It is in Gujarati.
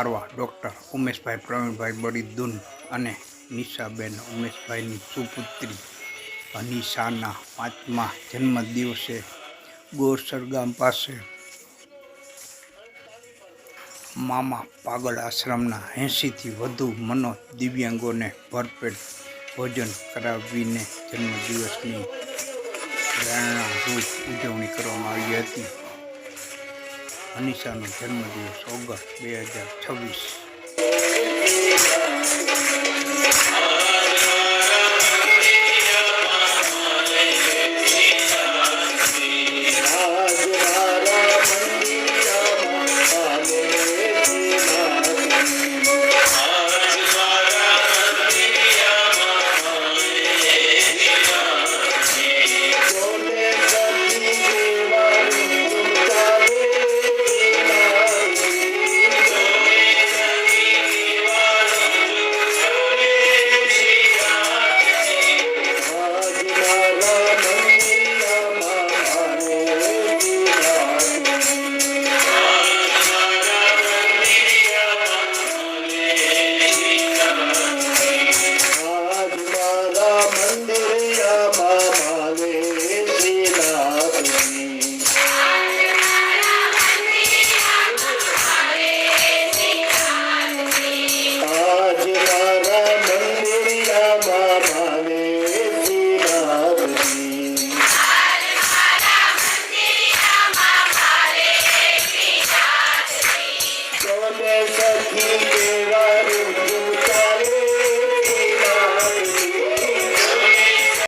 પારવા ડૉક્ટર ઉમેશભાઈ પ્રવીણભાઈ બળીદુન અને નિશાબેન ઉમેશભાઈની સુપુત્રી અનિશાના 5મા જન્મદિવસે ગોરસર ગામ પાસે મામા પાગલ આશ્રમના 80થી વધુ મનોજ દિવ્યાંગોને ભરપેટ ભોજન કરાવીને જન્મદિવસની પ્રેરણારૂપ ઉજવણી કરવામાં આવી હતી. અનિશાનો જન્મદિવસ ઓગસ્ટ 2026